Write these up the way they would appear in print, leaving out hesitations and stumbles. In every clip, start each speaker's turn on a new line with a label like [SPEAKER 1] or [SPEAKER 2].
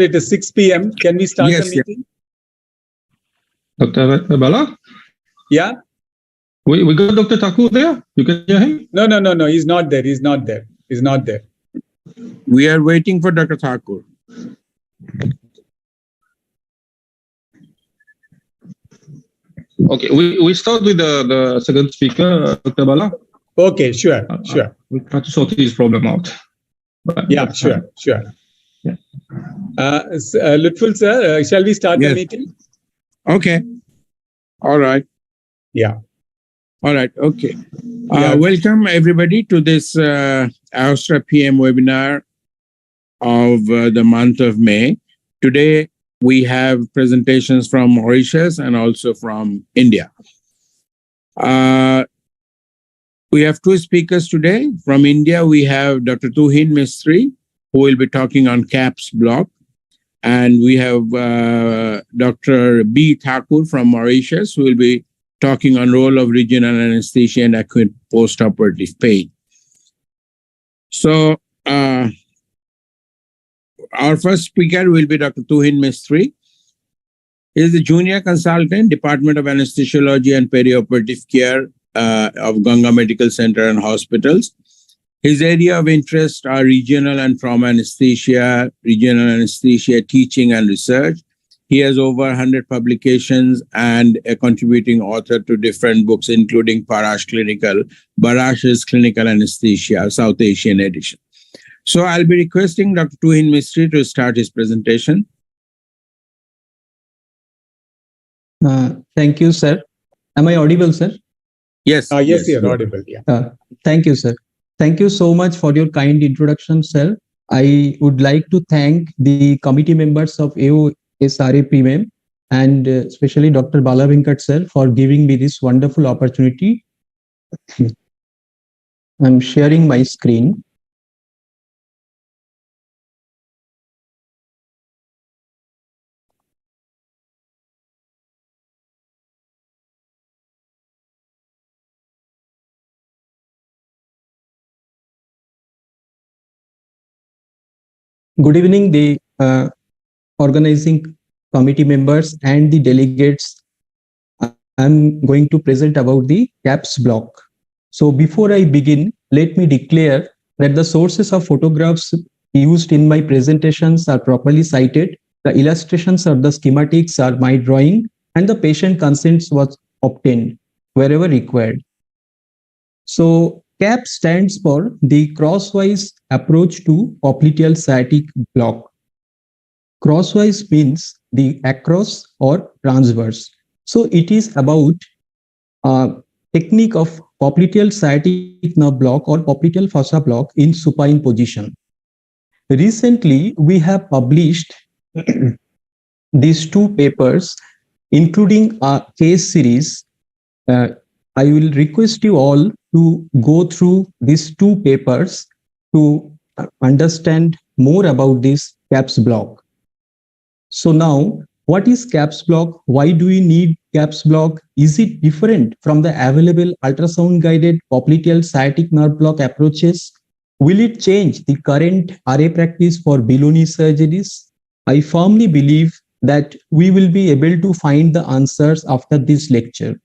[SPEAKER 1] it is 6 p.m. Can we start the meeting?
[SPEAKER 2] Dr. Bala?
[SPEAKER 1] Yeah?
[SPEAKER 2] We got Dr. Thakoor there? You can hear him?
[SPEAKER 1] No. He's not there. He's not there.
[SPEAKER 3] We are waiting for Dr. Thakoor.
[SPEAKER 2] Okay, we start with the second speaker, Dr. Bala.
[SPEAKER 1] Okay, sure.
[SPEAKER 2] We try to sort his problem out.
[SPEAKER 1] Sure.
[SPEAKER 2] Yeah.
[SPEAKER 1] Lutful sir, shall we start the meeting?
[SPEAKER 3] Okay. All right.
[SPEAKER 1] Yeah.
[SPEAKER 3] All right. Okay. Welcome everybody to this AOSRA PM webinar of the month of May. Today we have presentations from Mauritius and also from India. We have two speakers today. From India, we have Dr. Tuhin Mistry, who will be talking on CAPS block. And we have Dr. B. Thakoor from Mauritius, who will be talking on role of regional anesthesia and acute postoperative pain. So our first speaker will be Dr. Tuhin Mistry. He is the junior consultant, Department of Anesthesiology and Perioperative Care of Ganga Medical Center and Hospitals. His area of interest are regional and trauma anesthesia, regional anesthesia teaching and research. He has over 100 publications and a contributing author to different books, including Barash's Clinical Anesthesia, South Asian edition. So I'll be requesting Dr. Tuhin Mistry to start his presentation.
[SPEAKER 4] Thank you, sir. Am I audible, sir?
[SPEAKER 3] Yes.
[SPEAKER 1] Yes, you're audible. Yeah.
[SPEAKER 4] Thank you, sir. Thank you so much for your kind introduction, sir. I would like to thank the committee members of AOSRAPM and especially Dr. Balavenkat sir for giving me this wonderful opportunity. I'm sharing my screen. Good evening, the organizing committee members and the delegates. I'm going to present about the CAPS block. So before I begin, let me declare that the sources of photographs used in my presentations are properly cited. The illustrations of the schematics are my drawing and the patient consents was obtained wherever required. So CAPS stands for the crosswise approach to popliteal sciatic block. Crosswise means the across or transverse. So it is about technique of popliteal sciatic nerve block or popliteal fossa block in supine position. Recently, we have published these two papers, including a case series. I will request you all to go through these two papers to understand more about this CAPS block. So now, what is CAPS block? Why do we need CAPS block? Is it different from the available ultrasound-guided popliteal sciatic nerve block approaches? Will it change the current RA practice for below-knee surgeries? I firmly believe that we will be able to find the answers after this lecture.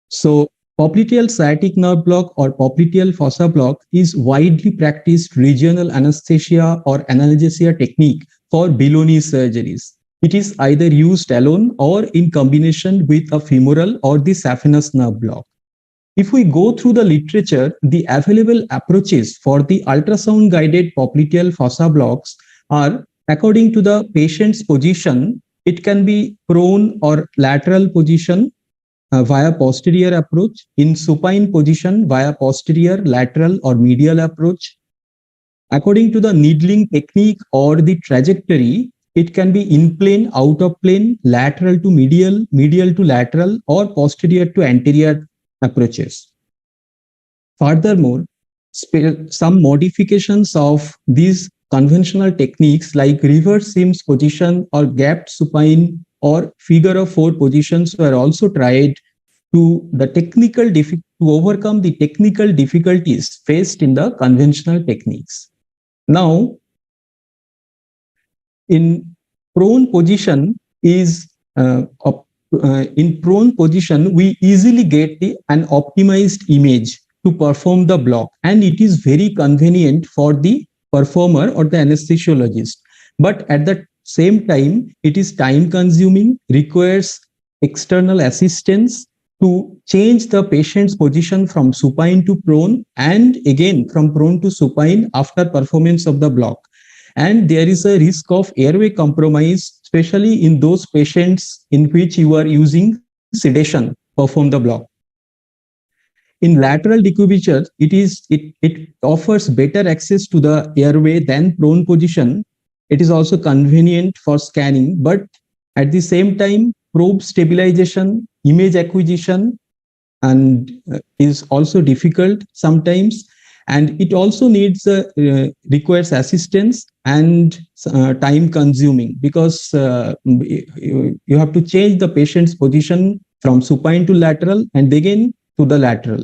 [SPEAKER 4] So, popliteal sciatic nerve block or popliteal fossa block is widely practiced regional anesthesia or analgesia technique for below-knee surgeries. It is either used alone or in combination with a femoral or the saphenous nerve block. If we go through the literature, the available approaches for the ultrasound-guided popliteal fossa blocks are, according to the patient's position, it can be prone or lateral position, via posterior approach, in supine position via posterior, lateral or medial approach. According to the needling technique or the trajectory, it can be in plane, out of plane, lateral to medial, medial to lateral, or posterior to anterior approaches. Furthermore, some modifications of these conventional techniques like reverse Sims position or gapped supine or figure of four positions were also tried to overcome the technical difficulties faced in the conventional techniques. Now, in prone position we easily get an optimized image to perform the block, and it is very convenient for the performer or the anesthesiologist. But at the same time, it is time consuming, requires external assistance to change the patient's position from supine to prone, and again from prone to supine after performance of the block. And there is a risk of airway compromise, especially in those patients in which you are using sedation to perform the block. In lateral decúbiture, it offers better access to the airway than prone position. It is also convenient for scanning, but at the same time, probe stabilization, image acquisition, and is also difficult sometimes, and it also needs requires assistance and time consuming, because you have to change the patient's position from supine to lateral and again to the lateral.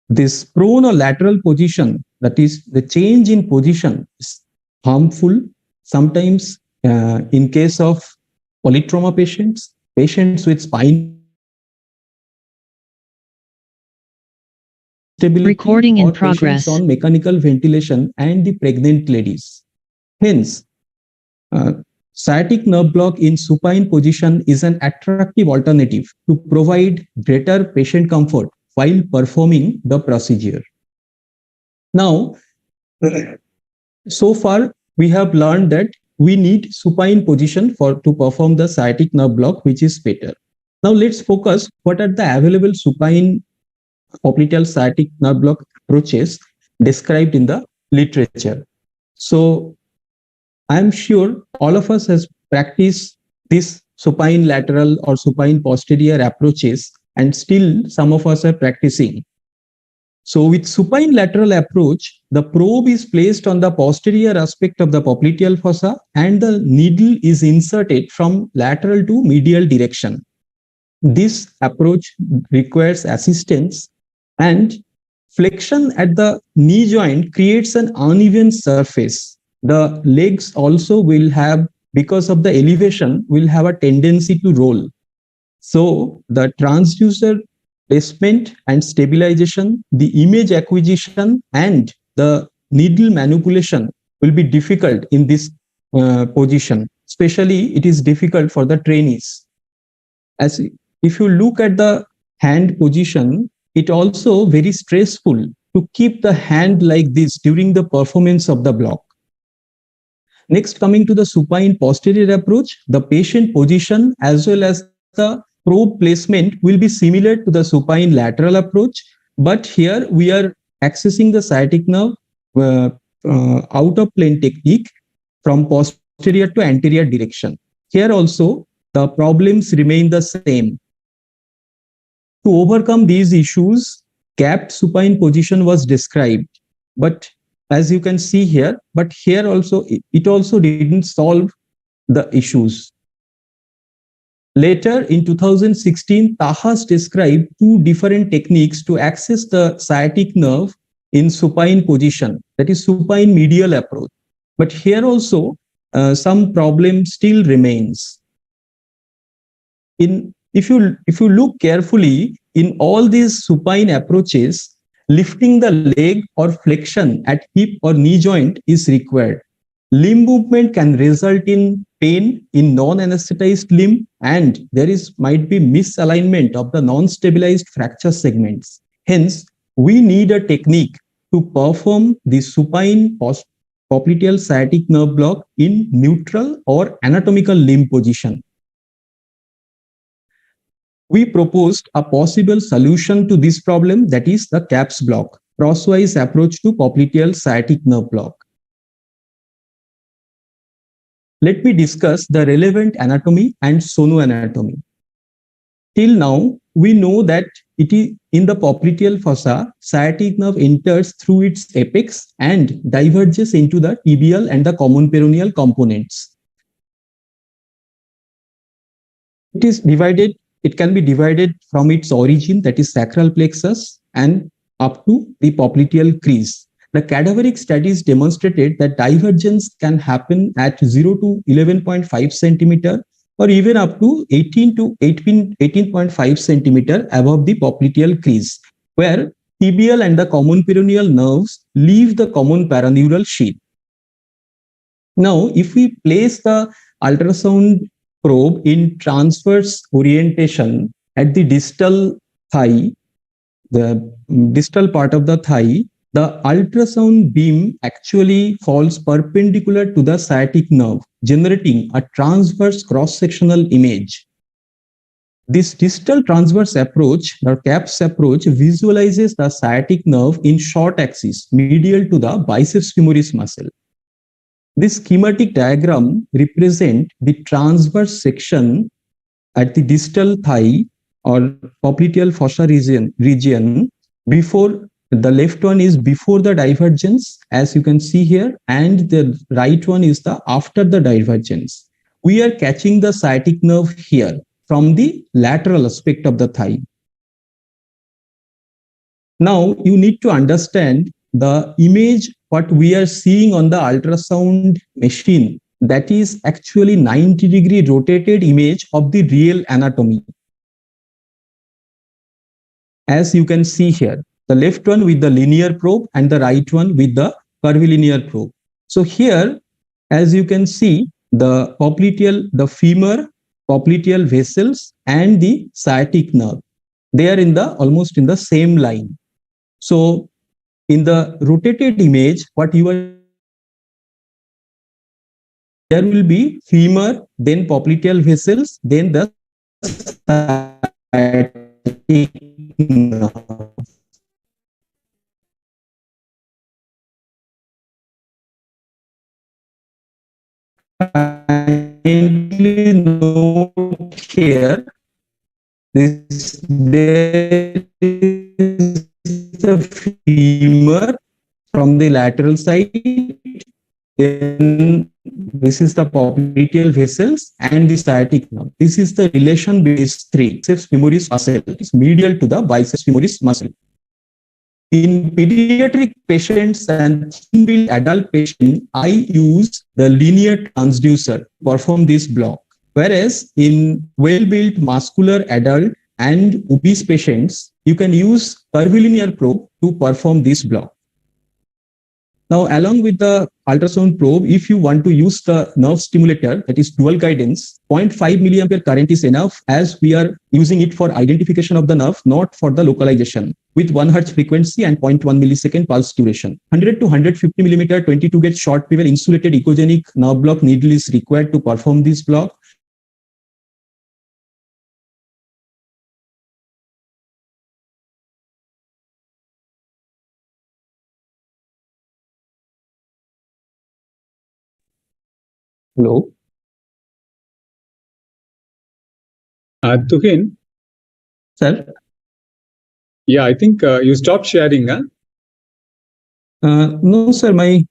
[SPEAKER 4] This prone or lateral position, that is the change in position, is harmful sometimes in case of polytrauma patients, patients with spine stability,
[SPEAKER 5] Recording in
[SPEAKER 4] or patients
[SPEAKER 5] progress.
[SPEAKER 4] on mechanical ventilation, and the pregnant ladies. Hence, sciatic nerve block in supine position is an attractive alternative to provide greater patient comfort while performing the procedure. Now, so far we have learned that we need supine position to perform the sciatic nerve block, which is better. Now let's focus what are the available supine popliteal sciatic nerve block approaches described in the literature. So I'm sure all of us has practiced this supine lateral or supine posterior approaches, and still some of us are practicing. So with supine lateral approach, the probe is placed on the posterior aspect of the popliteal fossa and the needle is inserted from lateral to medial direction. This approach requires assistance, and flexion at the knee joint creates an uneven surface. The legs also will have, because of the elevation, will have a tendency to roll. So the transducer placement and stabilization, the image acquisition, and the needle manipulation will be difficult in this position. Especially it is difficult for the trainees. As if you look at the hand position, it also very stressful to keep the hand like this during the performance of the block. Next, coming to the supine posterior approach, the patient position as well as the probe placement will be similar to the supine lateral approach, but here we are accessing the sciatic nerve out of plane technique from posterior to anterior direction. Here also the problems remain the same. To overcome these issues, capped supine position was described, but as you can see here, but here also it also didn't solve the issues. Later in 2016, Tahas described two different techniques to access the sciatic nerve in supine position, that is supine medial approach. But here also some problem still remains. If you look carefully, in all these supine approaches, lifting the leg or flexion at hip or knee joint is required. Limb movement can result in pain in non-anesthetized limb, and there might be misalignment of the non-stabilized fracture segments. Hence, we need a technique to perform the supine popliteal sciatic nerve block in neutral or anatomical limb position. We proposed a possible solution to this problem, that is the CAPS block, crosswise approach to popliteal sciatic nerve block. Let me discuss the relevant anatomy and sonoanatomy. Till now, we know that it is in the popliteal fossa, sciatic nerve enters through its apex and diverges into the tibial and the common peroneal components. It can be divided from its origin, that is sacral plexus, and up to the popliteal crease. the cadaveric studies demonstrated that divergence can happen at 0 to 11.5 centimeter or even up to 18 to 18.5 centimeter above the popliteal crease, where tibial and the common peroneal nerves leave the common paraneural sheath. Now, if we place the ultrasound probe in transverse orientation at the distal thigh, the distal part of the thigh, the ultrasound beam actually falls perpendicular to the sciatic nerve, generating a transverse cross-sectional image. This distal transverse approach, or CAPS approach, visualizes the sciatic nerve in short axis, medial to the biceps femoris muscle. This schematic diagram represents the transverse section at the distal thigh or popliteal fossa region before. The left one is before the divergence, as you can see here, and the right one is the after the divergence. We are catching the sciatic nerve here from the lateral aspect of the thigh. Now you need to understand the image what we are seeing on the ultrasound machine, that is actually 90-degree rotated image of the real anatomy. As you can see here, the left one with the linear probe and the right one with the curvilinear probe. So here, as you can see, the popliteal, the femur, popliteal vessels and the sciatic nerve, they are in the almost in the same line. So in the rotated image, what you are, there will be femur, then popliteal vessels, then the sciatic nerve. Kindly note here, there is the femur from the lateral side, then this is the popliteal vessels and the sciatic nerve. This is the relation between three. Biceps femoris muscle is medial to the biceps femoris muscle. In pediatric patients and thin-built adult patients, I use the linear transducer to perform this block. Whereas in well-built muscular adult and obese patients, you can use curvilinear probe to perform this block. Now, along with the ultrasound probe, if you want to use the nerve stimulator, that is dual guidance, 0.5 milliampere current is enough, as we are using it for identification of the nerve, not for the localization, with 1 Hz frequency and 0.1 millisecond pulse duration. 100 to 150 millimeter 22 gauge short bevel insulated echogenic nerve block needle is required to perform this block. Hello.
[SPEAKER 1] Tuhin?
[SPEAKER 4] Sir?
[SPEAKER 1] Yeah, I think you stopped sharing, huh?
[SPEAKER 4] No, sir, my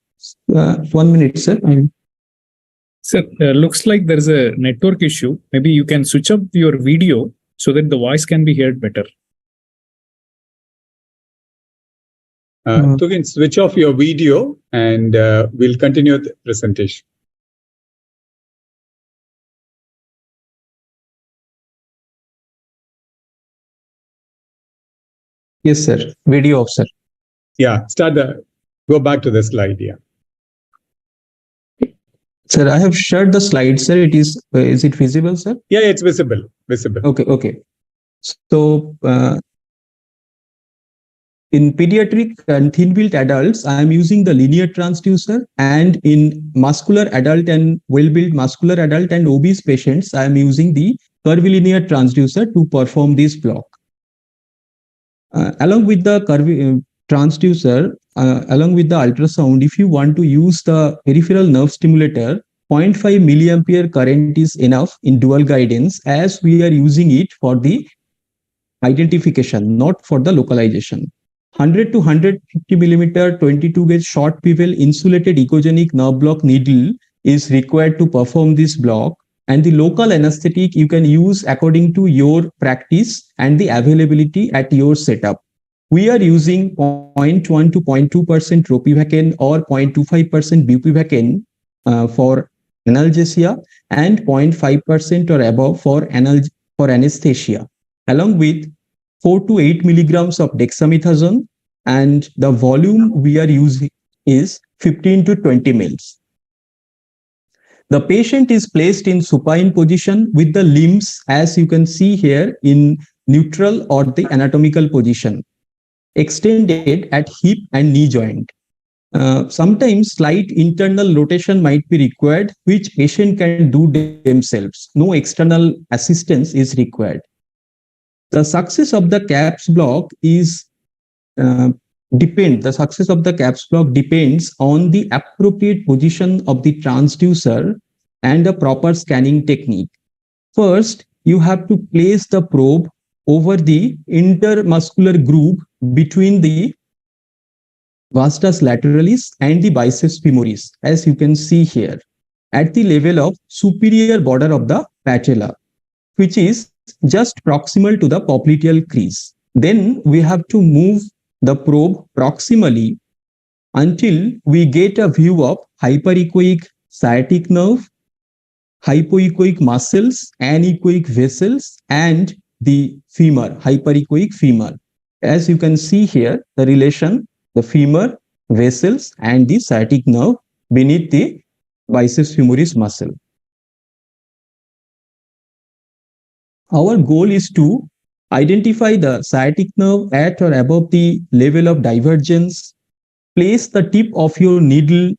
[SPEAKER 4] 1 minute, sir.
[SPEAKER 5] Sir, looks like there's a network issue. Maybe you can switch up your video so that the voice can be heard better.
[SPEAKER 1] Tuhin, switch off your video and we'll continue the presentation.
[SPEAKER 4] Yes, sir. Video off, sir.
[SPEAKER 1] Yeah, go back to the slide, yeah.
[SPEAKER 4] Sir, I have shared the slide, sir. Is it visible, sir?
[SPEAKER 1] Yeah, it's visible.
[SPEAKER 4] Okay. So, in pediatric and thin-built adults, I am using the linear transducer, and in muscular adult and well-built muscular adult and obese patients, I am using the curvilinear transducer to perform this block. Along with the transducer, along with the ultrasound, if you want to use the peripheral nerve stimulator, 0.5 milliampere current is enough in dual guidance, as we are using it for the identification, not for the localization. 100 to 150 millimeter 22 gauge short bevel insulated echogenic nerve block needle is required to perform this block, and the local anesthetic you can use according to your practice and the availability at your setup. we are using 0.1 to 0.2% ropivacaine or 0.25% bupivacaine for analgesia and 0.5% or above for anesthesia, along with 4 to 8 milligrams of dexamethasone, and the volume we are using is 15 to 20 mils. The patient is placed in supine position with the limbs, as you can see here, in neutral or the anatomical position, extended at hip and knee joint. Sometimes slight internal rotation might be required, which patient can do themselves. No external assistance is required. The success of the CAPS block is the success of the CAPS block depends on the appropriate position of the transducer and a proper scanning technique. First, you have to place the probe over the intermuscular groove between the vastus lateralis and the biceps femoris, as you can see here, at the level of superior border of the patella, which is just proximal to the popliteal crease. Then we have to move the probe proximally until we get a view of hyperechoic sciatic nerve, hypoechoic muscles, anechoic vessels, and the femur, hyperechoic femur. As you can see here, the relation, the femur, vessels, and the sciatic nerve beneath the biceps femoris muscle. Our goal is to identify the sciatic nerve at or above the level of divergence. Place the tip of your needle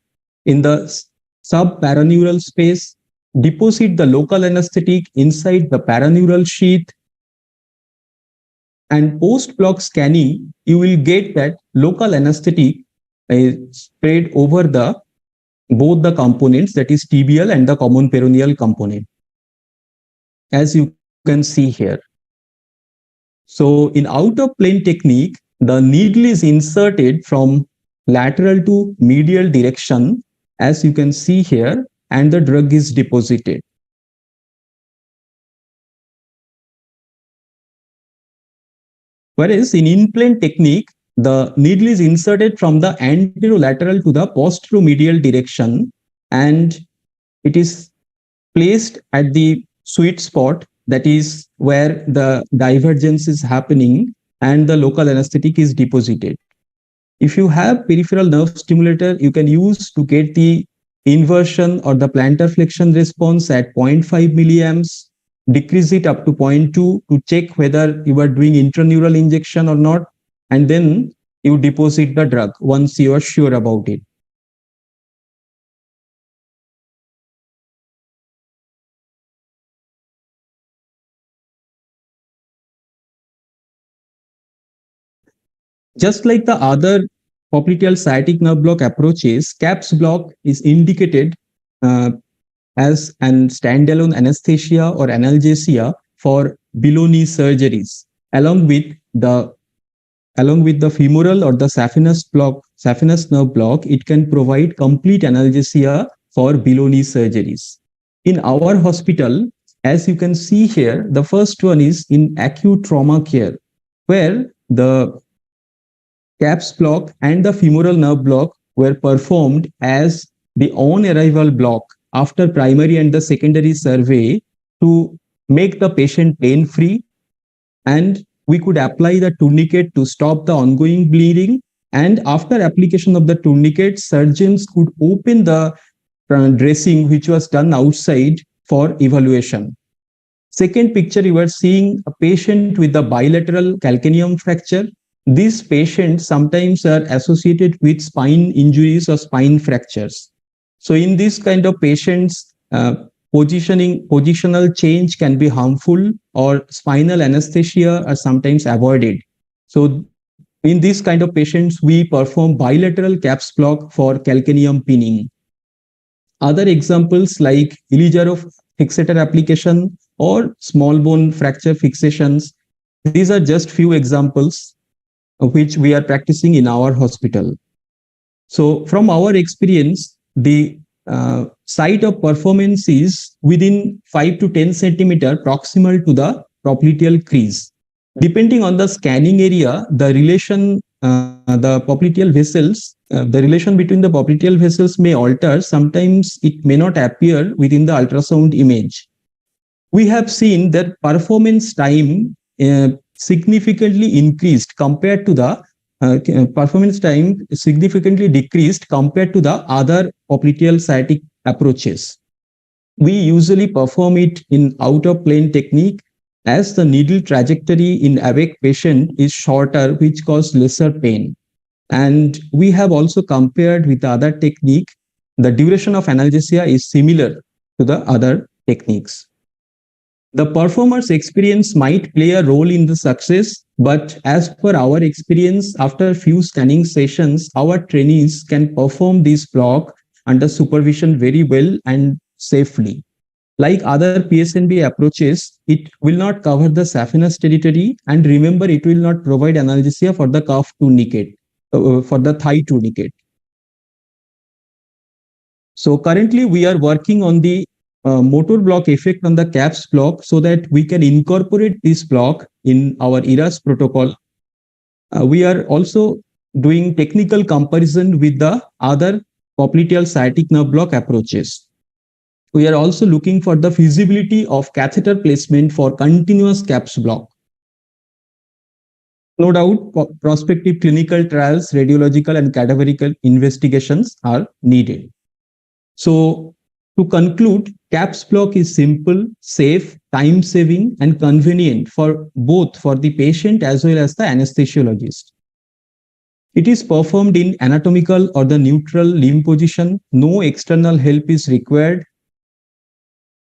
[SPEAKER 4] in the subparaneural space. Deposit the local anesthetic inside the paraneural sheath. And post-block scanning, you will get that local anesthetic is spread over both the components, that is tibial and the common peroneal component, as you can see here. So in out of plane technique, the needle is inserted from lateral to medial direction, as you can see here, and the drug is deposited. Whereas in in-plane technique, the needle is inserted from the anterolateral to the posteromedial direction, and it is placed at the sweet spot, that is where the divergence is happening, and the local anesthetic is deposited. If you have peripheral nerve stimulator, you can use to get the inversion or the plantar flexion response at 0.5 milliamps, decrease it up to 0.2 to check whether you are doing intraneural injection or not, and then you deposit the drug once you are sure about it. Just like the other popliteal sciatic nerve block approaches, CAPS block is indicated as an standalone anesthesia or analgesia for below-knee surgeries, along with the femoral or the saphenous nerve block. It can provide complete analgesia for below-knee surgeries. In our hospital, as you can see here, the first one is in acute trauma care, where the CAPS block and the femoral nerve block were performed as the on-arrival block after primary and the secondary survey to make the patient pain-free, and we could apply the tourniquet to stop the ongoing bleeding. And after application of the tourniquet, surgeons could open the dressing which was done outside for evaluation. Second picture, you are seeing a patient with a bilateral calcaneum fracture. These patients sometimes are associated with spine injuries or spine fractures. So in this kind of patients, positional change can be harmful, or spinal anesthesia are sometimes avoided. So in this kind of patients, we perform bilateral CAPS block for calcaneum pinning. Other examples like Ilijarov fixator application or small bone fracture fixations. These are just few examples of which we are practicing in our hospital. So from our experience, the site of performance is within 5 to 10 centimeter proximal to the popliteal crease. Depending on the scanning area, the relation, the popliteal vessels, the relation between the popliteal vessels may alter. Sometimes it may not appear within the ultrasound image. We have seen that performance time significantly increased compared to the performance time significantly decreased compared to the other popliteal sciatic approaches. We usually perform it in out of plane technique, as the needle trajectory in awake patient is shorter, which cause lesser pain. And we have also compared with the other technique. The duration of analgesia is similar to the other techniques. The performer's experience might play a role in the success, but as per our experience, after few scanning sessions, our trainees can perform this block under supervision very well and safely. Like other PSNB approaches, it will not cover the saphenous territory, and remember, it will not provide analgesia for the calf tunicate, for the thigh tunicate. So currently we are working on the motor block effect on the CAPS block so that we can incorporate this block in our ERAS protocol. We are also doing technical comparison with the other popliteal sciatic nerve block approaches. We are also looking for the feasibility of catheter placement for continuous CAPS block. No doubt, prospective clinical trials, radiological and cadaverical investigations are needed. So to conclude, CAPS block is simple, safe, time-saving and convenient for both for the patient as well as the anesthesiologist. It is performed in anatomical or the neutral limb position. No external help is required.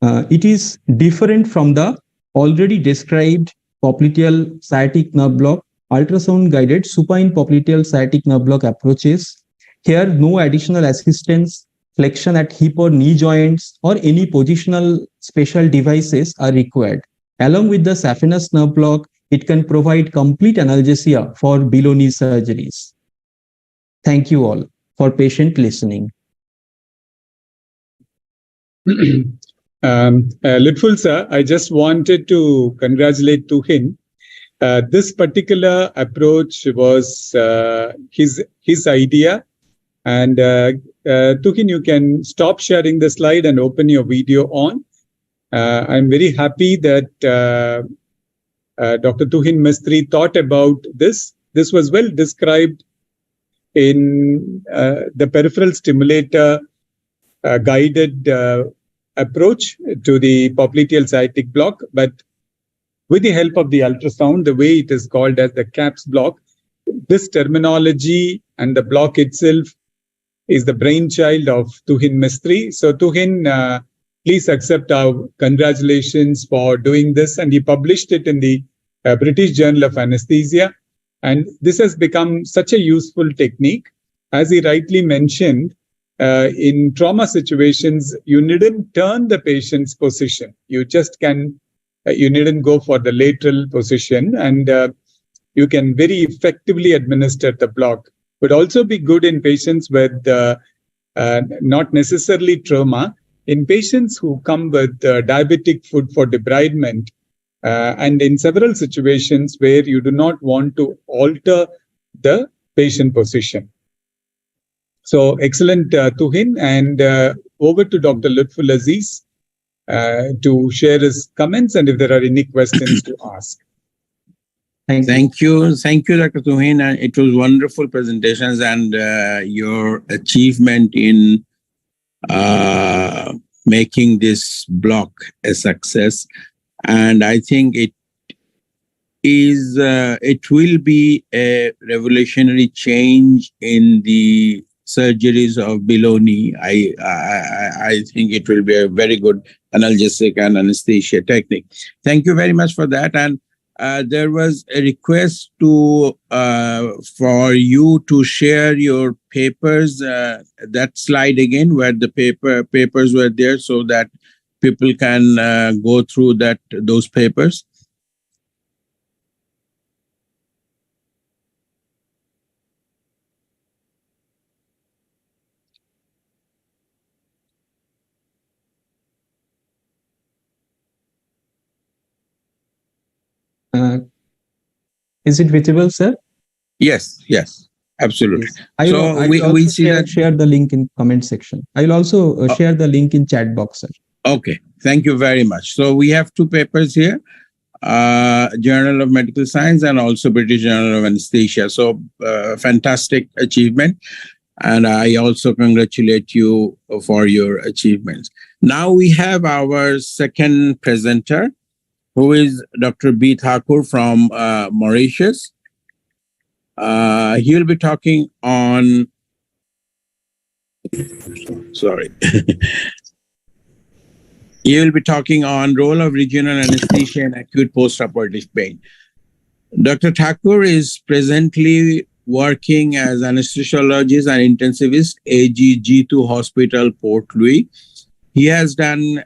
[SPEAKER 4] It is different from the already described popliteal sciatic nerve block, ultrasound-guided supine popliteal sciatic nerve block approaches. Here, no additional assistance, flexion at hip or knee joints, or any positional special devices are required. Along with the saphenous nerve block, it can provide complete analgesia for below-knee surgeries. Thank you all for patient listening.
[SPEAKER 1] Lutful sir, I just wanted to congratulate Tuhin. This particular approach was his idea, and Tuhin, you can stop sharing the slide and open your video on. I'm very happy that Dr. Tuhin Mistry thought about this. This was well described in the peripheral stimulator guided approach to the popliteal sciatic block, but with the help of the ultrasound, the way it is called as the CAPS block, this terminology and the block itself is the brainchild of Tuhin Mistry. So Tuhin, please accept our congratulations for doing this. And he published it in the British Journal of Anaesthesia. And this has become such a useful technique. As he rightly mentioned, in trauma situations, you needn't turn the patient's position. You just can, you needn't go for the lateral position, and you can very effectively administer the block. Would also be good in patients with not necessarily trauma, in patients who come with diabetic foot for debridement, and in several situations where you do not want to alter the patient position. So excellent, Tuhin, and over to Dr. Lutful Aziz to share his comments and if there are any questions to ask.
[SPEAKER 3] Thank you, Dr. Tuhin, and it was wonderful presentations and your achievement in making this block a success. And I think it will be a revolutionary change in the surgeries of below knee. I think it will be a very good analgesic and anesthesia technique. Thank you very much for that. And there was a request to for you to share your papers. That slide again, where the papers were there, so that people can go through those papers.
[SPEAKER 4] Is it visible, sir?
[SPEAKER 3] Yes, yes, absolutely.
[SPEAKER 4] Yes. I will
[SPEAKER 3] we see that.
[SPEAKER 4] share the link in comment section. I will also share the link in chat box, sir.
[SPEAKER 3] Okay, thank you very much. So we have two papers here, Journal of Medical Science and also British Journal of Anesthesia. So fantastic achievement. And I also congratulate you for your achievements. Now we have our second presenter, who is Dr. B. Thakoor from Mauritius. He will be talking on, he will be talking on role of regional anesthesia in acute postoperative pain. Dr. Thakoor is presently working as anesthesiologist and intensivist, AGG2 Hospital, Port Louis. He has done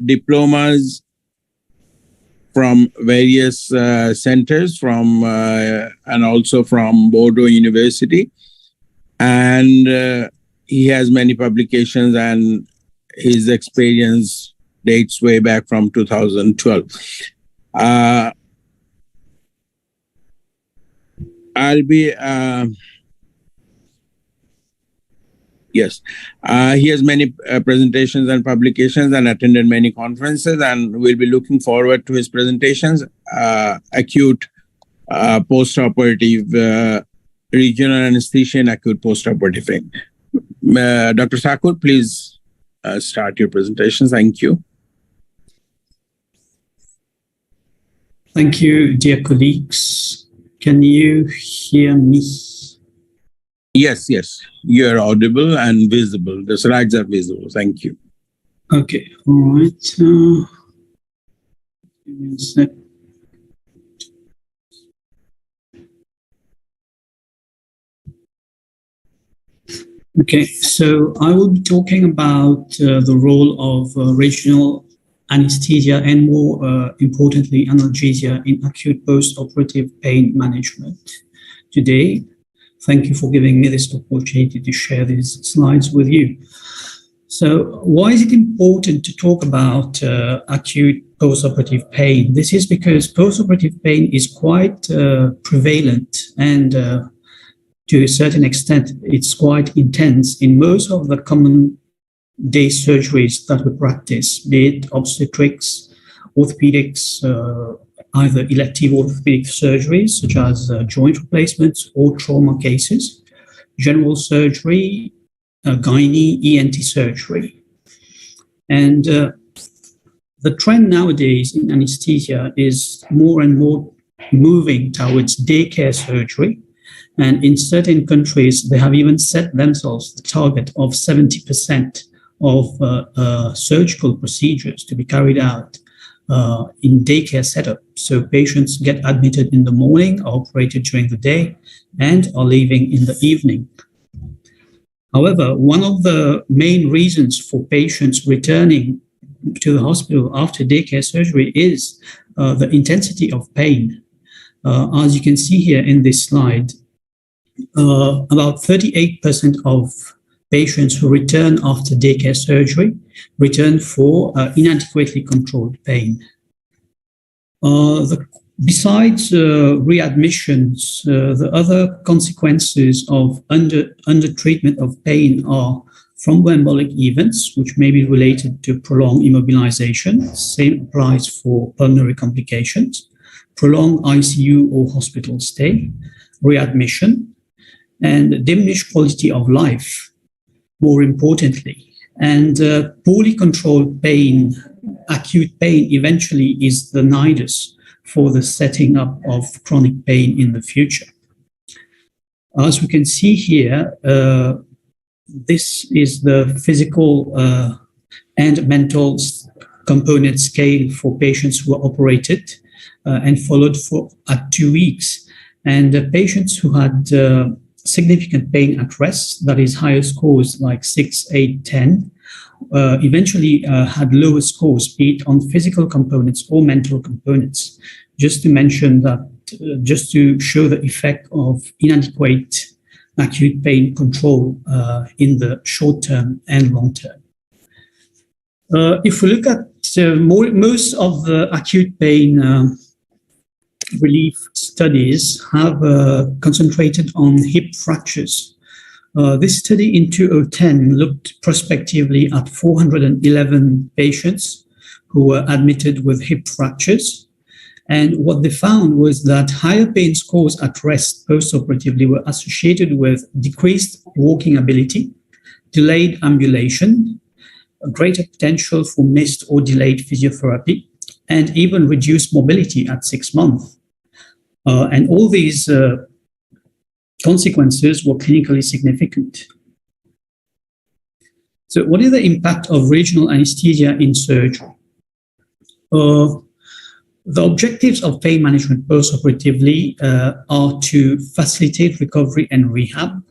[SPEAKER 3] diplomas from various centers and also from Bordeaux University. And he has many publications, and his experience dates way back from 2012. I'll be, yes, he has many presentations and publications and attended many conferences, and we'll be looking forward to his presentations, acute postoperative regional anesthesia and acute postoperative pain. Dr. Thakoor, please start your presentation. Thank you.
[SPEAKER 6] Thank you, dear colleagues. Can you hear me?
[SPEAKER 3] Yes, yes. You're audible and visible. The slides are visible. Thank you.
[SPEAKER 6] Okay, all right. Give me a sec. Okay, so I will be talking about the role of regional anesthesia and more importantly, analgesia in acute post-operative pain management. Today, thank you for giving me this opportunity to share these slides with you. So why is it important to talk about acute post-operative pain? This is because post-operative pain is quite prevalent, and to a certain extent, it's quite intense in most of the common day surgeries that we practice, be it obstetrics, orthopedics, either elective orthopedic surgeries such as joint replacements or trauma cases, general surgery, gynae, ENT surgery. And the trend nowadays in anesthesia is more and more moving towards daycare surgery. And in certain countries, they have even set themselves the target of 70% of surgical procedures to be carried out in daycare setup. So patients get admitted in the morning, are operated during the day, and are leaving in the evening. However, one of the main reasons for patients returning to the hospital after daycare surgery is the intensity of pain. As you can see here in this slide, about 38% of patients who return after daycare surgery return for inadequately controlled pain. Besides readmissions, the other consequences of undertreatment of pain are thromboembolic events, which may be related to prolonged immobilization. Same applies for pulmonary complications, prolonged ICU or hospital stay, readmission, and diminished quality of life, more importantly. And poorly controlled pain, acute pain, eventually is the nidus for the setting up of chronic pain in the future. As we can see here, this is the physical and mental component scale for patients who are operated and followed at 2 weeks. And patients who had significant pain at rest, that is higher scores like 6, 8, 10, eventually had lower scores, be it on physical components or mental components. Just to mention that, just to show the effect of inadequate acute pain control in the short term and long term. If we look at most of the acute pain relief studies have concentrated on hip fractures. This study in 2010 looked prospectively at 411 patients who were admitted with hip fractures. And what they found was that higher pain scores at rest postoperatively were associated with decreased walking ability, delayed ambulation, a greater potential for missed or delayed physiotherapy, and even reduced mobility at 6 months. And all these consequences were clinically significant. So what is the impact of regional anesthesia in surgery? The objectives of pain management postoperatively are to facilitate recovery and rehab,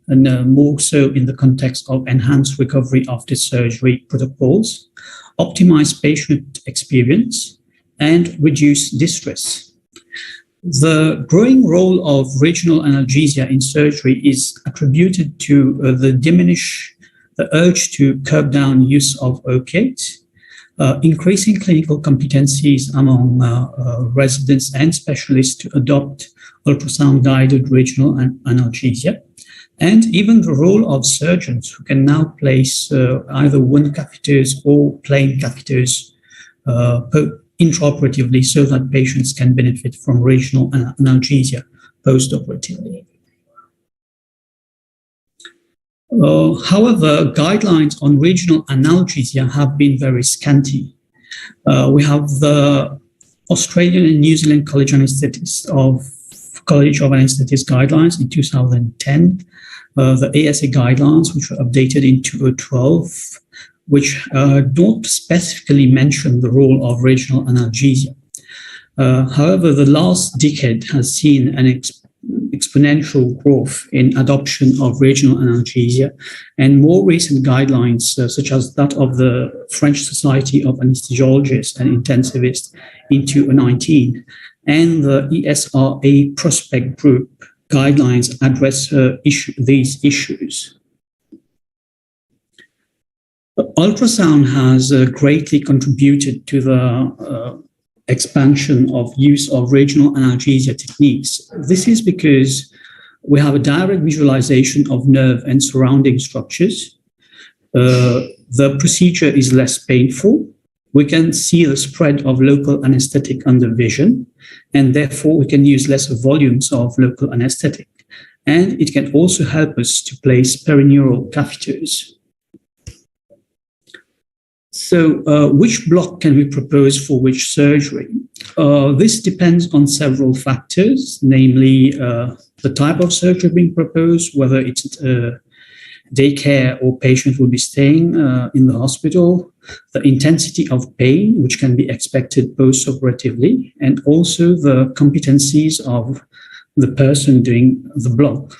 [SPEAKER 6] and more so in the context of enhanced recovery after surgery protocols, optimize patient experience, and reduce distress. The growing role of regional analgesia in surgery is attributed to the urge to curb down use of OCEANIC, increasing clinical competencies among residents and specialists to adopt ultrasound-guided regional analgesia, and even the role of surgeons who can now place either wound catheters or plain catheters intraoperatively so that patients can benefit from regional analgesia postoperatively. However, guidelines on regional analgesia have been very scanty. We have the Australian and New Zealand College of Anaesthetists guidelines in 2010, the ASA guidelines, which were updated in 2012, which don't specifically mention the role of regional analgesia. However, the last decade has seen an exponential growth in adoption of regional analgesia, and more recent guidelines, such as that of the French Society of Anesthesiologists and Intensivists in 2019, and the ESRA Prospect Group guidelines address these issues. Ultrasound has greatly contributed to the expansion of use of regional analgesia techniques. This is because we have a direct visualization of nerve and surrounding structures. The procedure is less painful. We can see the spread of local anesthetic under vision, and therefore we can use lesser volumes of local anesthetic. And it can also help us to place perineural catheters. So which block can we propose for which surgery? This depends on several factors, namely the type of surgery being proposed, whether it's daycare or patient will be staying in the hospital, the intensity of pain, which can be expected post-operatively, and also the competencies of the person doing the block.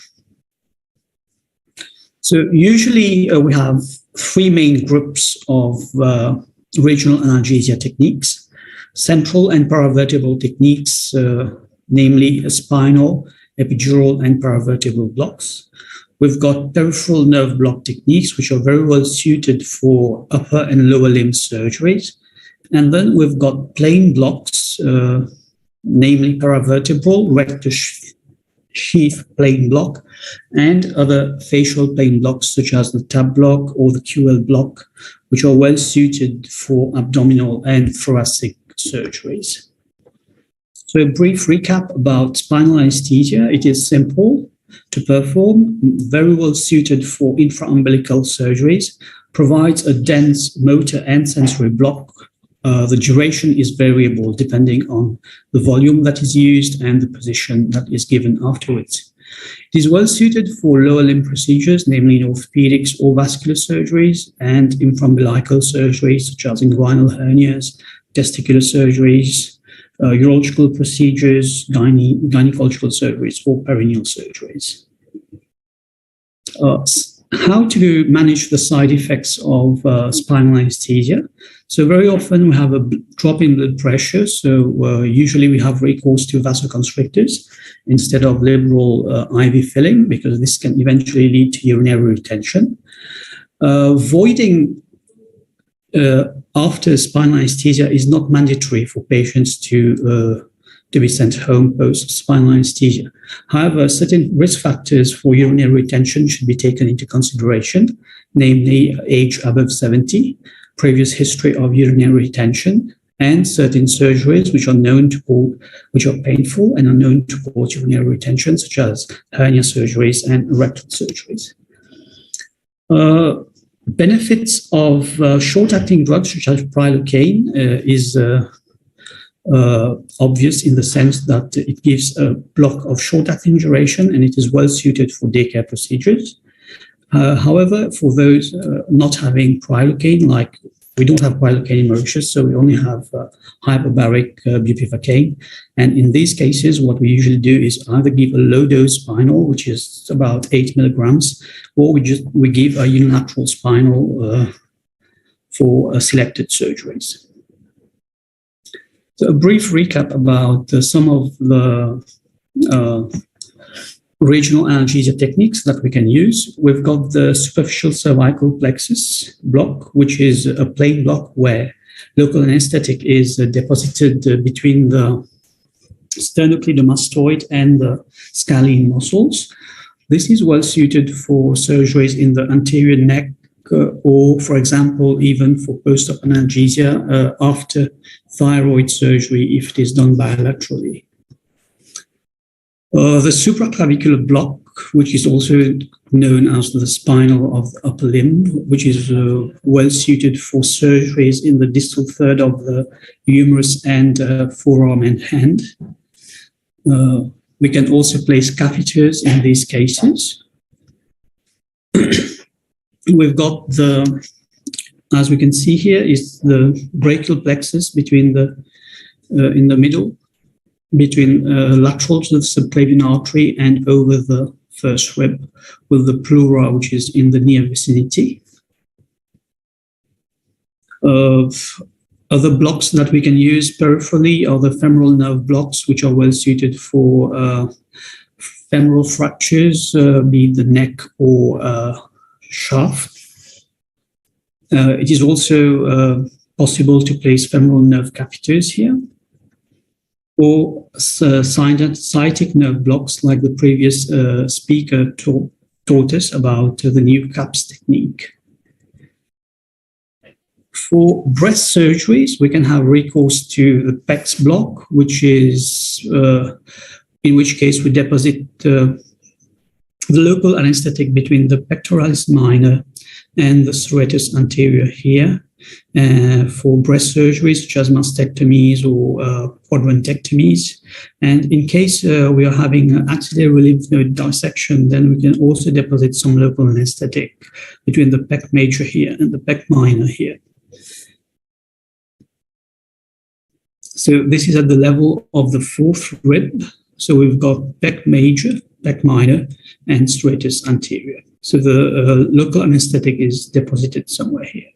[SPEAKER 6] So usually we have three main groups of regional analgesia techniques: central and paravertebral techniques, namely spinal, epidural, and paravertebral blocks. We've got peripheral nerve block techniques, which are very well suited for upper and lower limb surgeries. And then we've got plain blocks, namely paravertebral, rectus sheath plain block, and other facial plain blocks such as the tab block or the QL block, which are well suited for abdominal and thoracic surgeries. So a brief recap about spinal anesthesia. It is simple to perform, very well suited for infraumbilical surgeries, provides a dense motor and sensory block. The duration is variable depending on the volume that is used and the position that is given afterwards. It is well suited for lower limb procedures, namely in orthopedics or vascular surgeries, and infraumbilical surgeries such as inguinal hernias, testicular surgeries, urological procedures, gynecological surgeries, or perineal surgeries. How to manage the side effects of spinal anesthesia? So very often we have a drop in blood pressure. So usually we have recourse to vasoconstrictors instead of liberal IV filling, because this can eventually lead to urinary retention. Voiding after spinal anesthesia is not mandatory for patients to to be sent home post-spinal anesthesia. However, certain risk factors for urinary retention should be taken into consideration, namely age above 70, previous history of urinary retention, and certain surgeries which are painful and are known to cause urinary retention, such as hernia surgeries and rectal surgeries. Benefits of short-acting drugs such as prilocaine is obvious in the sense that it gives a block of short-acting duration and it is well suited for daycare procedures. However, for those not having prilocaine, like we don't have prilocaine in Mauritius, so we only have hyperbaric bupivacaine. And in these cases, what we usually do is either give a low-dose spinal, which is about 8 milligrams, or we give a unilateral spinal for selected surgeries. So a brief recap about some of the regional analgesia techniques that we can use. We've got the superficial cervical plexus block, which is a plain block where local anesthetic is deposited between the sternocleidomastoid and the scalene muscles. This is well suited for surgeries in the anterior neck or, for example, even for post-op analgesia after thyroid surgery if it is done bilaterally. The supraclavicular block, which is also known as the spinal of the upper limb, which is well suited for surgeries in the distal third of the humerus and forearm and hand. We can also place catheters in these cases. We've got the, as we can see here, is the brachial plexus between the, in the middle, between lateral to the subclavian artery and over the first rib, with the pleura, which is in the near vicinity. Other blocks that we can use peripherally are the femoral nerve blocks, which are well suited for femoral fractures, be it the neck or shaft. It is also possible to place femoral nerve catheters here, or sciatic nerve blocks like the previous speaker taught us about the new CAPS technique. For breast surgeries, we can have recourse to the PEX block, which is, in which case we deposit the local anesthetic between the pectoralis minor and the serratus anterior here. For breast surgeries such as mastectomies or quadrantectomies. And in case we are having axillary lymph node dissection, then we can also deposit some local anesthetic between the pec major here and the pec minor here. So this is at the level of the fourth rib. So we've got pec major, pec minor, and serratus anterior. So the local anesthetic is deposited somewhere here.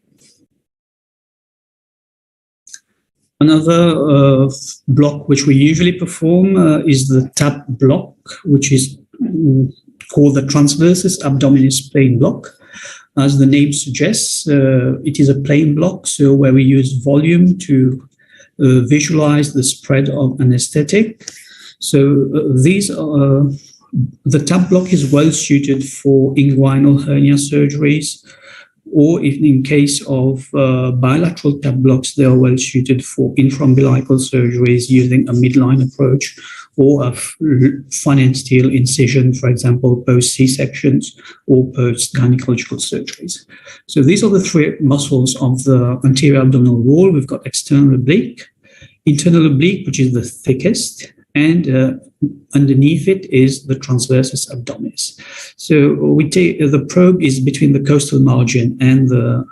[SPEAKER 6] Another block which we usually perform is the TAP block, which is called the transversus abdominis plane block. As the name suggests, it is a plane block, so where we use volume to visualize the spread of anesthetic. So the TAP block is well suited for inguinal hernia surgeries, or if in case of bilateral TAP blocks, they are well suited for infraumbilical surgeries using a midline approach, or a fine and steel incision, for example, post C-sections or post gynecological surgeries. So these are the three muscles of the anterior abdominal wall. We've got external oblique, internal oblique, which is the thickest, and underneath it is the transversus abdominis. So we take the probe is between the costal margin and the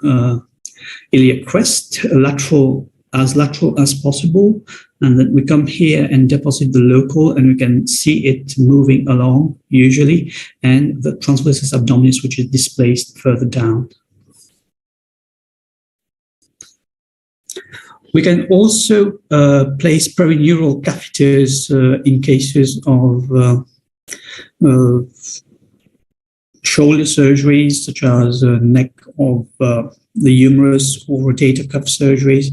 [SPEAKER 6] iliac crest, lateral as possible, and then we come here and deposit the local, and we can see it moving along usually, and the transversus abdominis, which is displaced further down. We can also place perineural catheters in cases of shoulder surgeries, such as neck of the humerus or rotator cuff surgeries,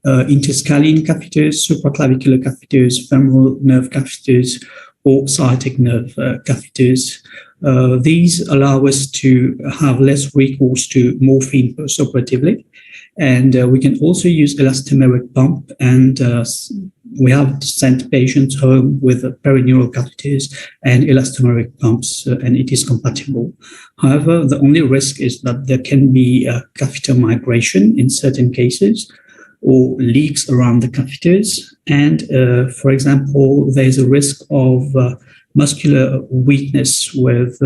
[SPEAKER 6] interscalene catheters, supraclavicular catheters, femoral nerve catheters, or sciatic nerve catheters. These allow us to have less recourse to morphine postoperatively. And we can also use elastomeric pump, and we have sent patients home with perineural catheters and elastomeric pumps, and it is compatible. However, the only risk is that there can be catheter migration in certain cases, or leaks around the catheters. And for example, there's a risk of muscular weakness with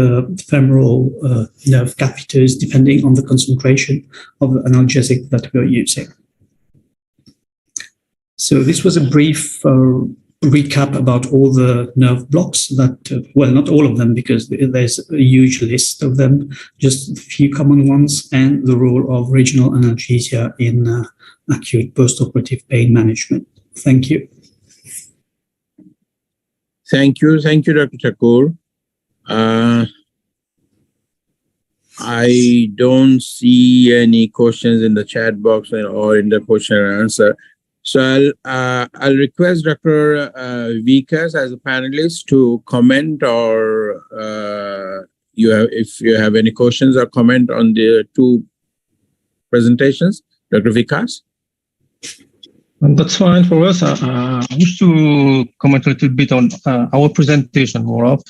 [SPEAKER 6] femoral nerve catheters, depending on the concentration of the analgesic that we're using. So this was a brief recap about all the nerve blocks that, well, not all of them, because there's a huge list of them, just a few common ones, and the role of regional analgesia in acute postoperative pain management. Thank you.
[SPEAKER 3] Thank you, Dr. Thakoor. I don't see any questions in the chat box or in the question and answer. So I'll request Dr. Veekas as a panelist to comment, or if you have any questions or comment on the two presentations. Dr. Veekas?
[SPEAKER 2] That's fine for us. I wish to comment a little bit on our presentation more of,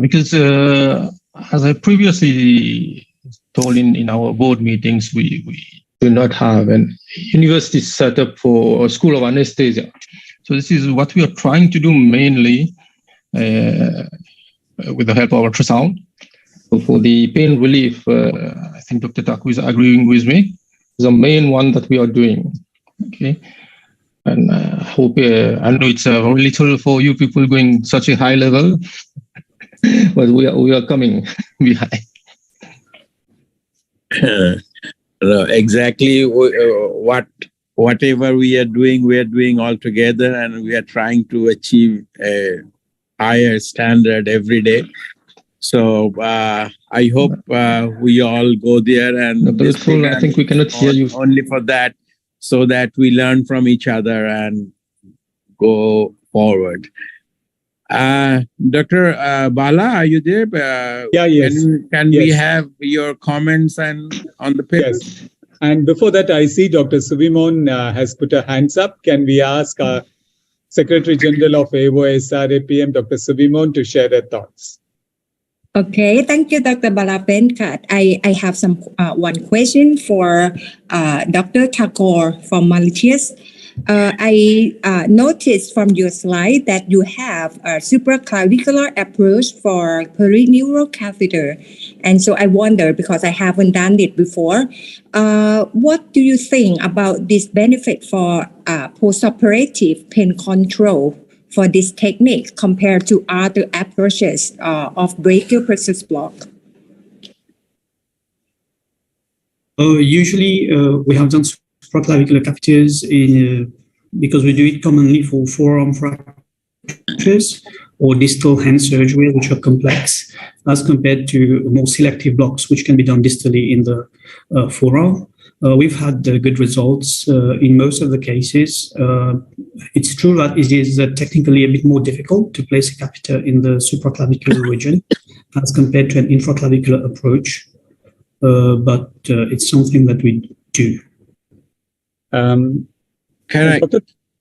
[SPEAKER 2] because as I previously told in our board meetings, we do not have an university set up for a school of anesthesia. So this is what we are trying to do mainly with the help of ultrasound. So for the pain relief, I think Dr. Thakoor is agreeing with me. It's the main one that we are doing. Okay. And I hope, I know it's very little for you people going such a high level, but we are coming behind.
[SPEAKER 3] Exactly whatever we are doing all together, and we are trying to achieve a higher standard every day. So I hope we all go there, and this program,
[SPEAKER 2] I think we cannot hear you
[SPEAKER 3] only for that, so that we learn from each other and go forward. Dr. Bala, are you there?
[SPEAKER 1] Yeah, yes.
[SPEAKER 3] Can we have your comments and on the paper?
[SPEAKER 1] Yes. And before that, I see Dr. Suwimon has put her hands up. Can we ask our Secretary General of AOSRAPM, Dr. Suwimon, to share her thoughts?
[SPEAKER 7] Okay, thank you, Dr. Balavenkat. I have one question for Dr. Thakoor from Mauritius. I noticed from your slide that you have a supraclavicular approach for perineural catheter. And so I wonder, because I haven't done it before, what do you think about this benefit for postoperative pain control for this technique compared to other approaches of brachial plexus block?
[SPEAKER 6] Usually, we have done supraclavicular catheters because we do it commonly for forearm fractures or distal hand surgery, which are complex, as compared to more selective blocks, which can be done distally in the forearm. We've had good results in most of the cases. It's true that it is technically a bit more difficult to place a catheter in the supraclavicular region as compared to an infraclavicular approach, but it's something that we do.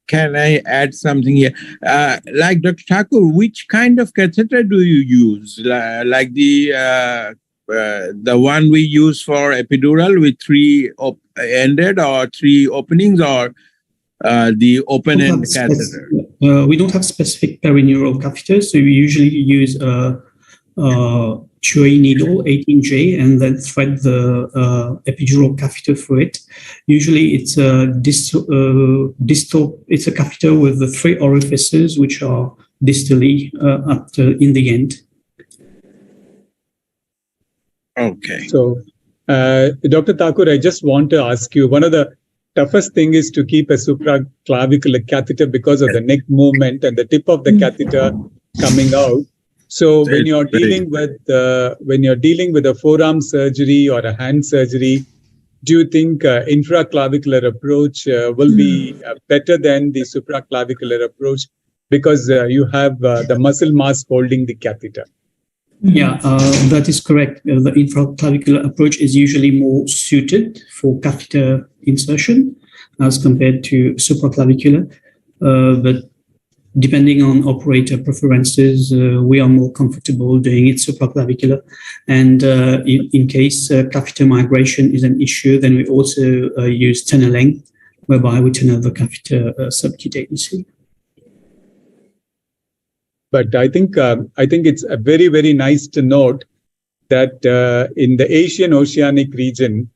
[SPEAKER 3] Can I add something here? Like Dr. Thakoor, which kind of catheter do you use? Like the one we use for epidural with three ended or three openings, or the open end catheter?
[SPEAKER 6] We don't have specific perineural catheters, so we usually use a Queyt needle 18J and then thread the epidural catheter through it. Usually it's a distal, it's a catheter with the three orifices which are distally in the end.
[SPEAKER 3] Okay.
[SPEAKER 1] So, Dr. Thakoor, I just want to ask you, one of the toughest thing is to keep a supraclavicular catheter because of the neck movement and the tip of the catheter coming out. So when you're dealing with a forearm surgery or a hand surgery, do you think infraclavicular approach will be better than the supraclavicular approach because you have the muscle mass holding the catheter?
[SPEAKER 6] Yeah, that is correct. The infraclavicular approach is usually more suited for catheter insertion as compared to supraclavicular. But depending on operator preferences, we are more comfortable doing it supraclavicular. And in case catheter migration is an issue, then we also use tunneling, whereby we tunnel the catheter subcutaneously.
[SPEAKER 1] But I think it's very, very nice to note that in the Asian Oceanic region,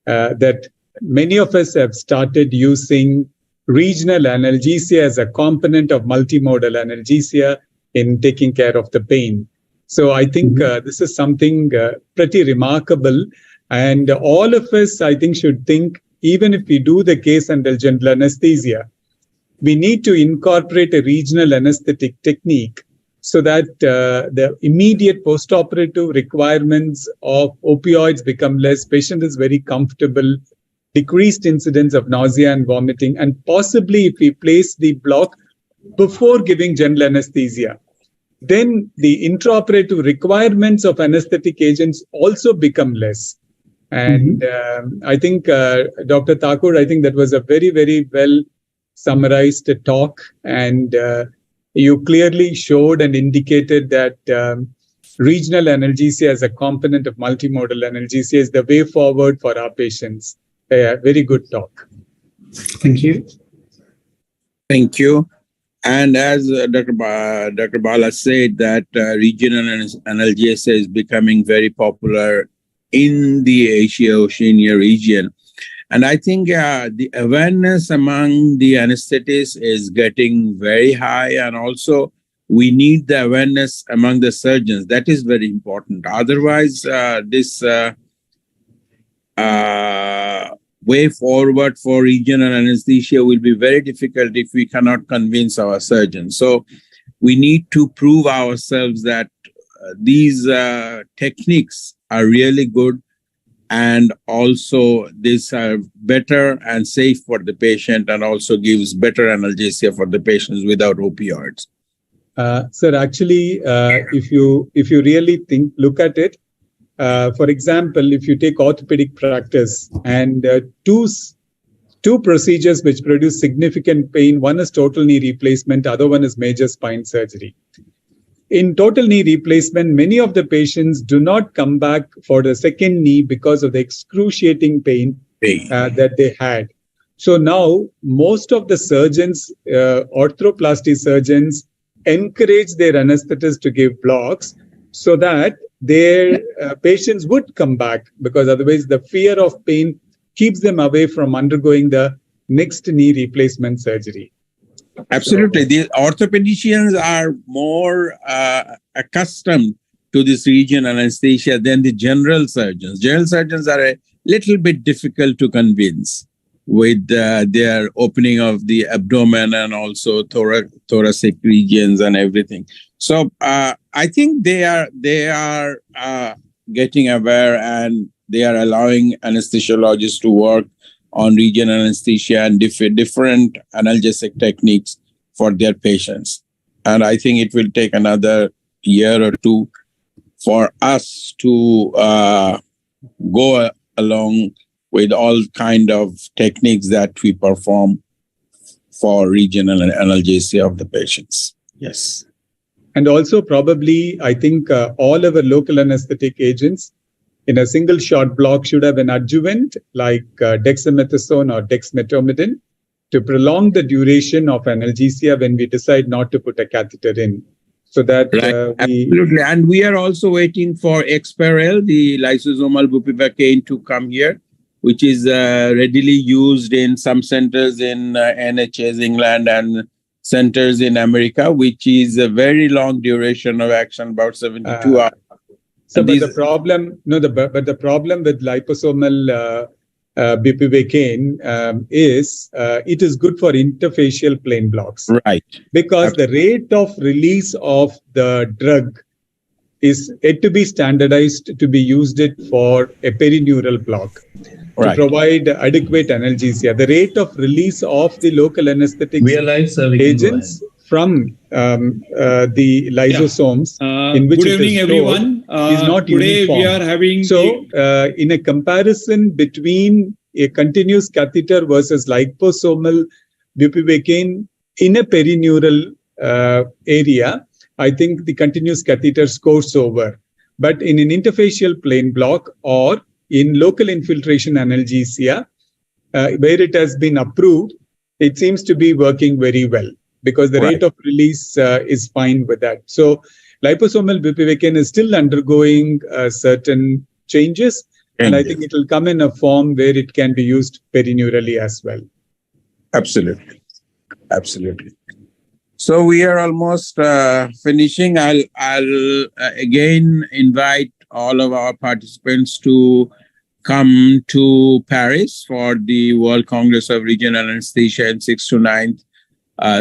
[SPEAKER 1] that many of us have started using regional analgesia as a component of multimodal analgesia in taking care of the pain. So I think this is something pretty remarkable. And all of us, I think, should think, even if we do the case under general anesthesia, we need to incorporate a regional anesthetic technique so that the immediate postoperative requirements of opioids become less, patient is very comfortable, decreased incidence of nausea and vomiting, and possibly if we place the block before giving general anesthesia, then the intraoperative requirements of anesthetic agents also become less. And I think, Dr. Thakoor, I think that was a very, very well summarized talk. And you clearly showed and indicated that regional analgesia as a component of multimodal analgesia is the way forward for our patients. Very good talk.
[SPEAKER 6] Thank you.
[SPEAKER 3] Thank you. And as Dr. Bala said, that regional analgesia is becoming very popular in the Asia-Oceania region. And I think the awareness among the anesthetists is getting very high. And also, we need the awareness among the surgeons. That is very important. Otherwise, this way forward for regional anesthesia will be very difficult if we cannot convince our surgeons. So we need to prove ourselves that these techniques are really good, and also these are better and safe for the patient, and also gives better analgesia for the patients without opioids.
[SPEAKER 1] Sir, actually, if you really look at it, for example, if you take orthopedic practice and two procedures which produce significant pain, one is total knee replacement, other one is major spine surgery. In total knee replacement, many of the patients do not come back for the second knee because of the excruciating pain that they had. So now most of the surgeons, arthroplasty surgeons, encourage their anesthetists to give blocks so that their patients would come back, because otherwise the fear of pain keeps them away from undergoing the next knee replacement surgery.
[SPEAKER 3] Absolutely. The orthopedicians are more accustomed to this regional anesthesia than the general surgeons. General surgeons are a little bit difficult to convince with their opening of the abdomen and also thoracic regions and everything. So I think they are getting aware, and they are allowing anesthesiologists to work on regional anesthesia and different analgesic techniques for their patients. And I think it will take another year or two for us to go along with all kind of techniques that we perform for regional analgesia of the patients. Yes.
[SPEAKER 1] And also probably, I think all our local anesthetic agents in a single shot block should have an adjuvant like dexamethasone or dexmedetomidine to prolong the duration of analgesia when we decide not to put a catheter in. So that
[SPEAKER 3] absolutely. And we are also waiting for Exparel, the lysosomal bupivacaine, to come here, which is readily used in some centers in NHS England and centers in America, which is a very long duration of action, about 72 hours.
[SPEAKER 1] So, but the problem with liposomal bupivacaine is it is good for interfacial plane blocks.
[SPEAKER 3] Right.
[SPEAKER 1] Because the rate of release of the drug is yet to be standardized to be used it for a perineural block to provide adequate analgesia. The rate of release of the local anesthetic agents from the lysosomes in which
[SPEAKER 8] good
[SPEAKER 1] it is
[SPEAKER 8] evening,
[SPEAKER 1] stored
[SPEAKER 8] everyone.
[SPEAKER 1] is not
[SPEAKER 8] Today
[SPEAKER 1] uniform.
[SPEAKER 8] we are having
[SPEAKER 1] So, in a comparison between a continuous catheter versus liposomal bupivacaine in a perineural area, I think the continuous catheter scores over. But in an interfacial plain block or in local infiltration analgesia, where it has been approved, it seems to be working very well because the rate of release is fine with that. So liposomal bupivacaine is still undergoing certain changes, and I think it will come in a form where it can be used perineurally as well.
[SPEAKER 3] Absolutely. Absolutely. So we are almost finishing. I'll again invite all of our participants to come to Paris for the World Congress of Regional Anesthesia in 6th to 9th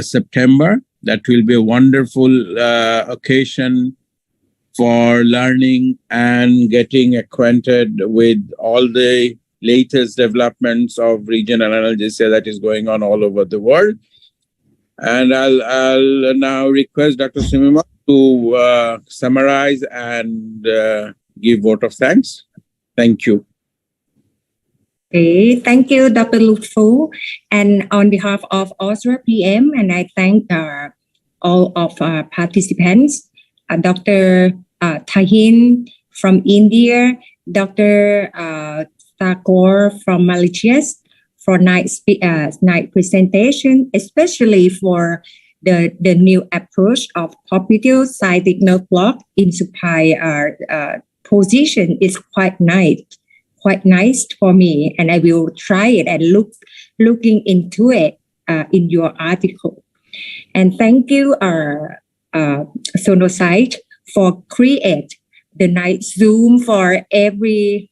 [SPEAKER 3] September. That will be a wonderful occasion for learning and getting acquainted with all the latest developments of regional analgesia that is going on all over the world. And I'll now request Dr. Suwimon to summarize and give vote of thanks. Thank you.
[SPEAKER 7] Okay, thank you, Dr. Lutful. And on behalf of AOSRAPM, and I thank all of our participants, Dr. Tuhin from India, Dr. Thakoor from Mauritius, for night presentation, especially for the new approach of popliteal sciatic nerve block in supine position is quite nice for me, and I will try it and looking into it in your article. And thank you, Sonosite, for create the night Zoom for every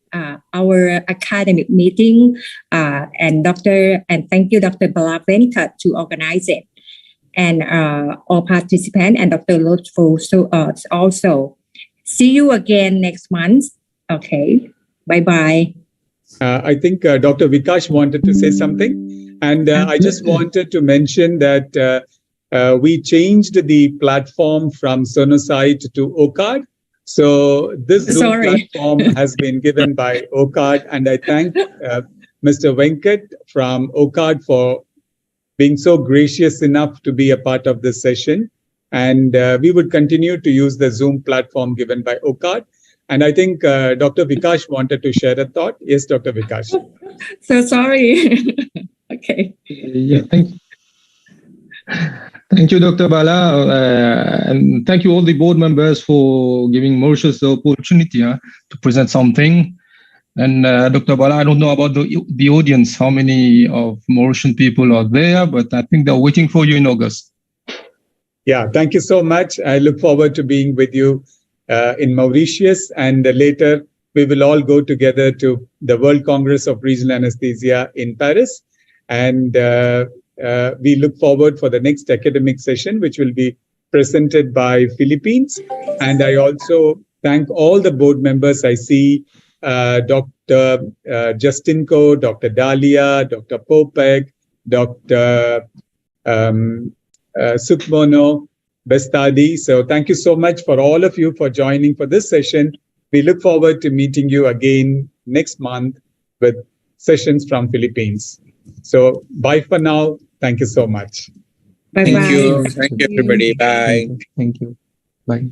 [SPEAKER 7] our academic meeting, and thank you, Dr. Balavenkatasubramanian, to organize it, and all participants and Dr. Lutful. So also, see you again next month. Okay, bye.
[SPEAKER 1] I think Dr. Veekas wanted to say something, and I just wanted to mention that we changed the platform from Sonosite to OCAD. So this Zoom platform has been given by OCAD, and I thank Mr. Venkat from OCAD for being so gracious enough to be a part of this session. And we would continue to use the Zoom platform given by OCAD. And I think Dr. Veekas wanted to share a thought. Yes, Dr. Veekas.
[SPEAKER 7] So sorry. Okay.
[SPEAKER 2] Yeah, thank you, Dr. Bala, and thank you all the board members for giving Mauritius the opportunity to present something. And Dr. Bala, I don't know about the audience, how many of Mauritian people are there, but I think they're waiting for you in August.
[SPEAKER 1] Yeah, thank you so much. I look forward to being with you in Mauritius, and later we will all go together to the World Congress of Regional Anesthesia in Paris. And we look forward for the next academic session, which will be presented by Philippines. And I also thank all the board members. I see Dr. Justinko, Dr. Dalia, Dr. Popek, Dr. Sukmono Bestadi. So thank you so much for all of you for joining for this session. We look forward to meeting you again next month with sessions from Philippines. So bye for now. Thank you so much.
[SPEAKER 7] Bye.
[SPEAKER 3] Thank you. Thank you, everybody. Bye.
[SPEAKER 4] Thank you. Bye.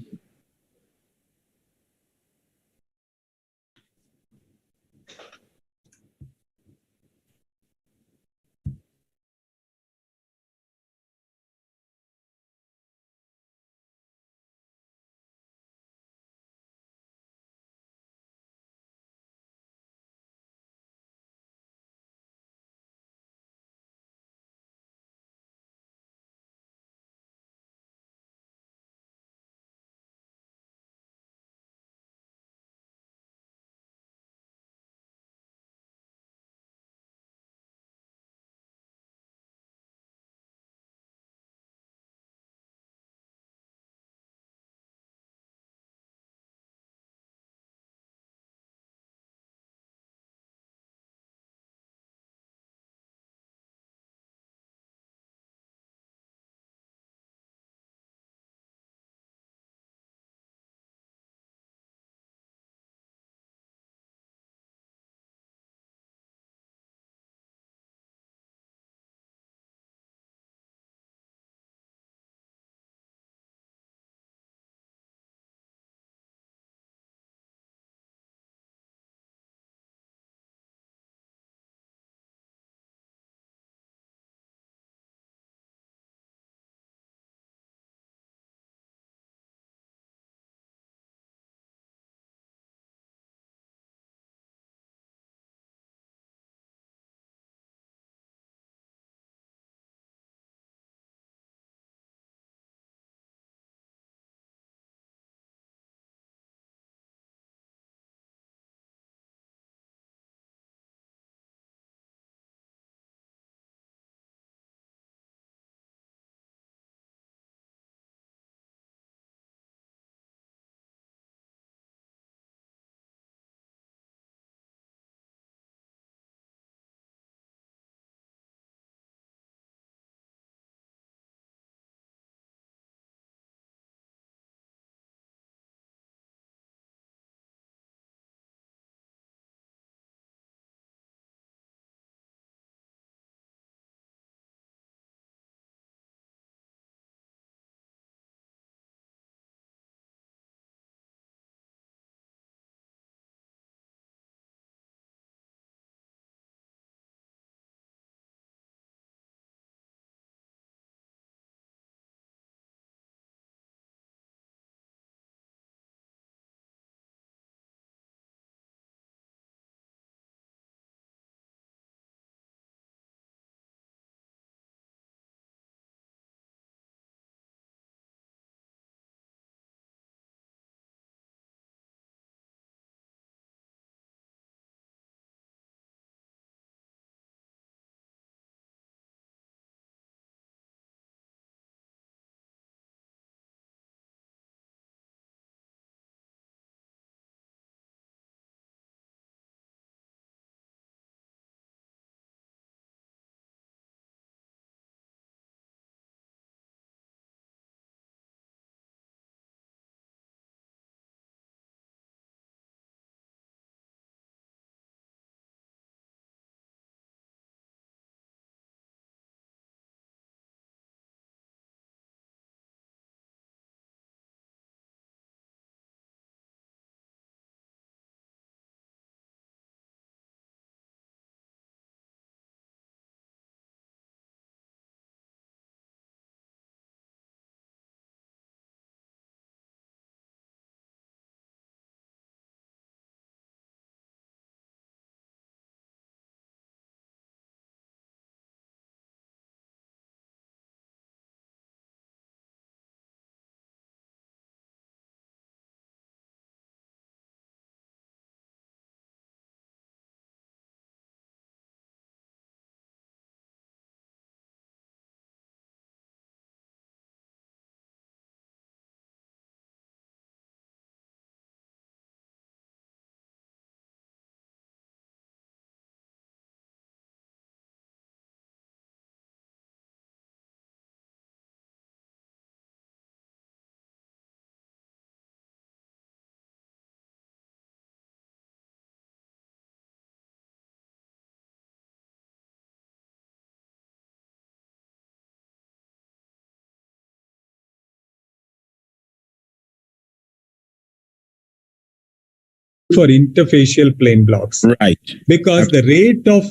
[SPEAKER 1] for interfacial plain blocks.
[SPEAKER 3] Right.
[SPEAKER 1] Because the rate of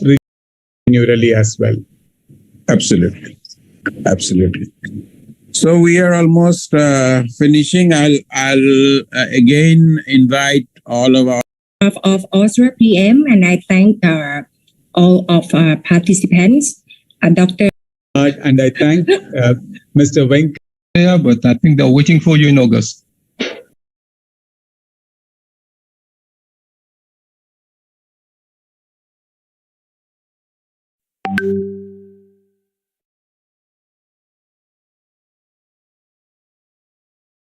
[SPEAKER 1] neurally as well.
[SPEAKER 3] Absolutely. Absolutely. So we are almost finishing. I'll again invite all of our
[SPEAKER 7] of AOSRAPM, and I thank all of our participants, Dr.
[SPEAKER 1] And I thank Mr. Venk.
[SPEAKER 2] Yeah, but I think they're waiting for you in August.